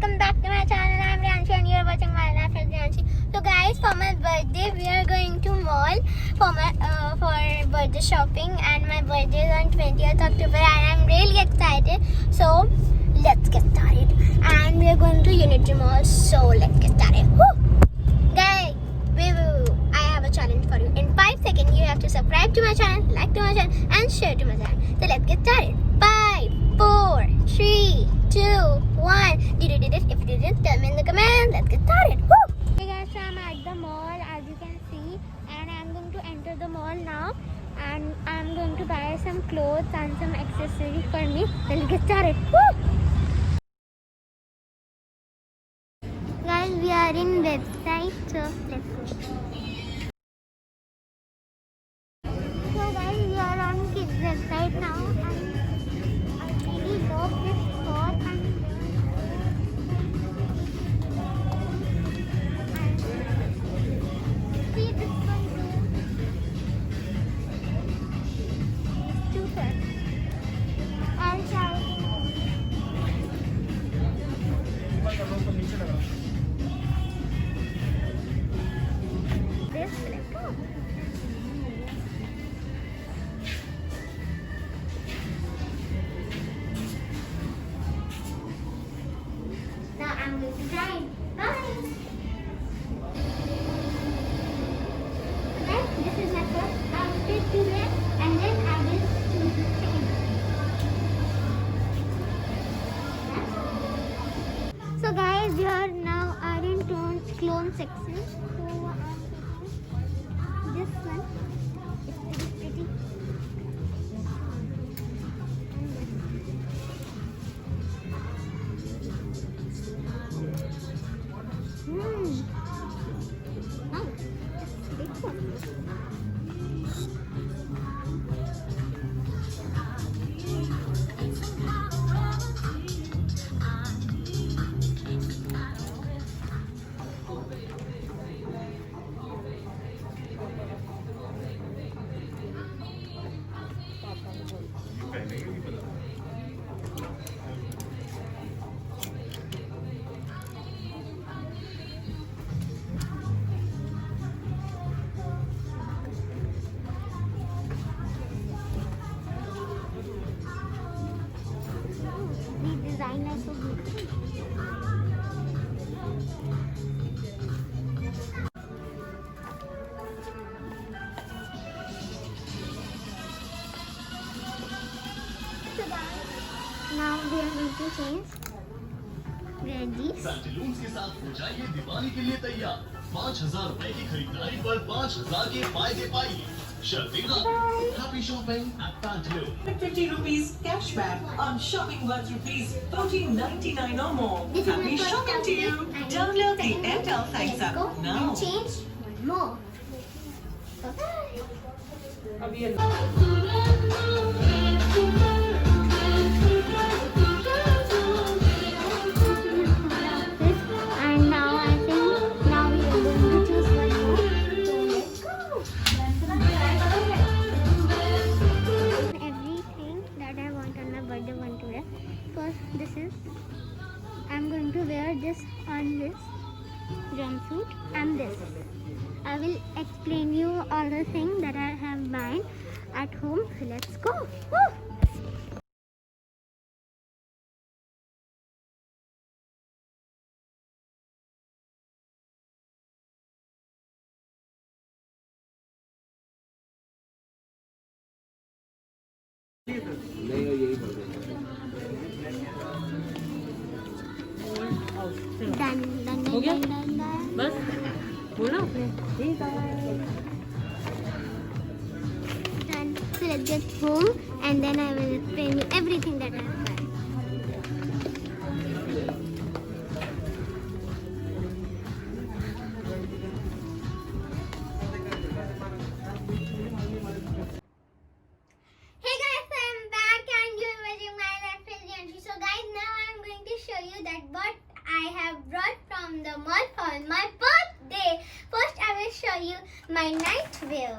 welcome back to my channel. I'm Rianshi and you're watching my life with Rianshi. So guys, for my birthday we are going to mall for my birthday shopping, and my birthday is on 20th October and I'm really excited. So let's get started. And we are going to Unity Mall. So let's get started. Woo! Guys, I have a challenge for you. In 5 seconds you have to subscribe to my channel, like to my channel and share to my channel. So let's get started. 5, 4, 3, 2, 1. Did you did it? If you didn't, tell me in the comments. Let's get started. Woo! Hey guys, so I'm at the mall as you can see, and I'm going to enter the mall now, and I'm going to buy some clothes and some accessories for me. Let's get started. Woo! Guys, we are in website, so let's go. So guys, we are on kids website now, and I really love this skirt and see this one too. Too fun. I'll try. This, let's go. Now I'm going to try it. Bye. Guys, this is my first outfit to wear, and then I will choose the second. So guys, we are now in clone section. So I'm taking this one. It's very pretty. Oh, big one. The design is so beautiful. So guys, now we are going to change. Wear these. Pantaloons के साथ हो जाइए दिवाली के लिए तैयार। 5,000 रुपए की खरीदारी पर 5,000 के फायदे पाइए। शर्तें Happy shopping at Pantaloons. 50 rupees cashback on shopping worth rupees 14.99 or more. This is my Happy first shopping to you. outfit. Download the Second Airtel one. Thanks Let's go app now. and change one more. Bye. And now I think now we are going to choose one more. So let's go. Everything that I want on my birthday want to wear. First, this is I'm going to wear this on this jumpsuit and this. I will explain you all the things that I have bought at home. So let's go. Woo! Done. हो गया? Done. बस बोला Done. So let's get home and then I will explain you everything that I have done. Hey guys, I'm back and you're watching my life with Rianshi. So guys, now I'm going to show you that what I have brought from the mall for my birthday. First, I will show you my night wear.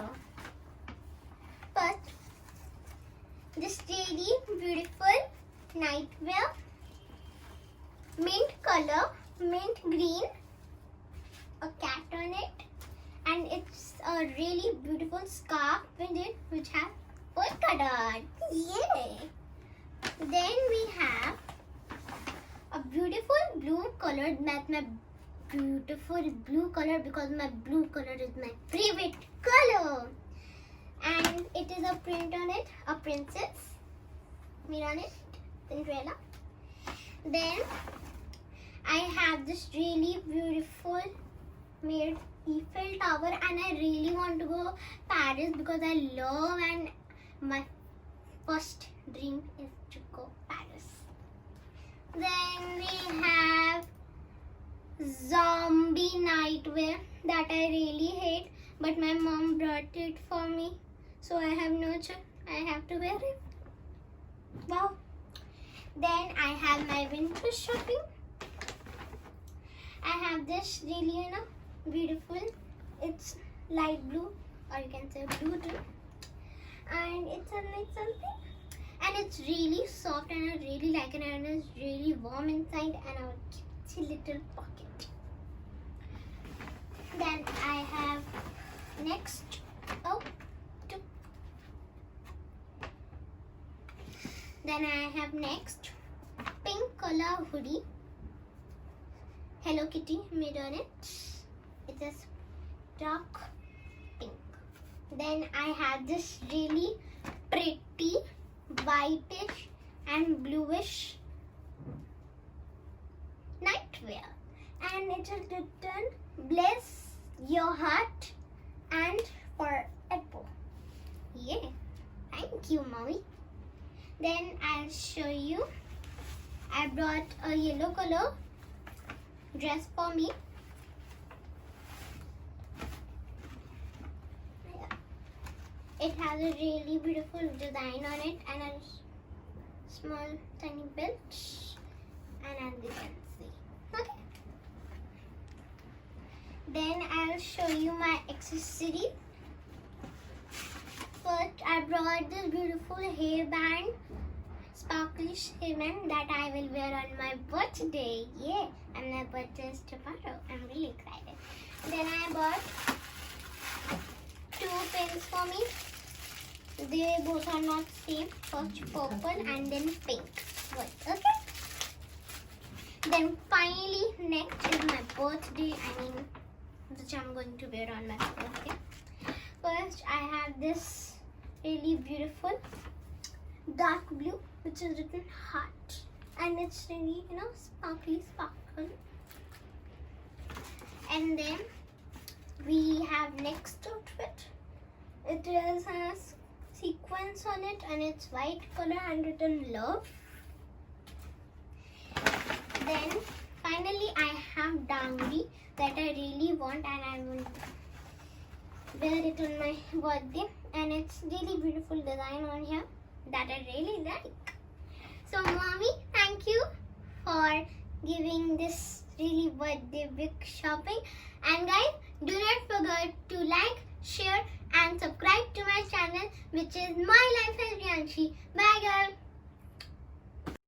First, this really beautiful night wear. mint color, mint green, a cat on it, and it's a really beautiful scarf with it which has polka dot. Yay! Then we have a beautiful blue color. That's my beautiful blue color because my blue color is my favorite color. And it is a print on it, a princess made on it, Cinderella. Then I have this really beautiful made Eiffel Tower, and I really want to go Paris because I love, and my first dream is to go Paris. Then we have zombie nightwear that I really hate, but my mom brought it for me, so I have no choice. I have to wear it. Wow. Then I have my winter shopping. I have this really, beautiful. It's light blue, or you can say blue too. And it's a like something. And it's really soft, and I really like it, and it's really warm inside, and a little pocket. Then I have next. Then I have next pink color hoodie. Hello Kitty made on it. It is dark pink. Then I have this really pretty whitish and bluish nightwear, and it is written bless your heart and forever. Yeah, thank you, mommy. Then I'll show you. I brought a yellow color dress for me. It has a really beautiful design on it and a small tiny belt, and as you can see. Okay. Then I'll show you my accessory. First, I brought this beautiful hairband, sparklish hairband that I will wear on my birthday. Yeah, and my birthday is tomorrow. I'm really excited. Then I bought 2 pins for me. They both are not same. First purple and then pink. Good. Okay. Then finally, next is my birthday. Which I'm going to wear on my birthday. First, I have this really beautiful dark blue, which is written heart, and it's really sparkly sparkle. And then we have next outfit. It is a sequence on it, and it's white color and written love. Then finally I have dangly that I really want, and I will wear it on my birthday, and it's really beautiful design on here that I really like. So mommy, thank you for giving this really birthday big shopping. And guys, do not forget to like, share and subscribe to my channel, which is My Life as Riyanshi. Bye girl.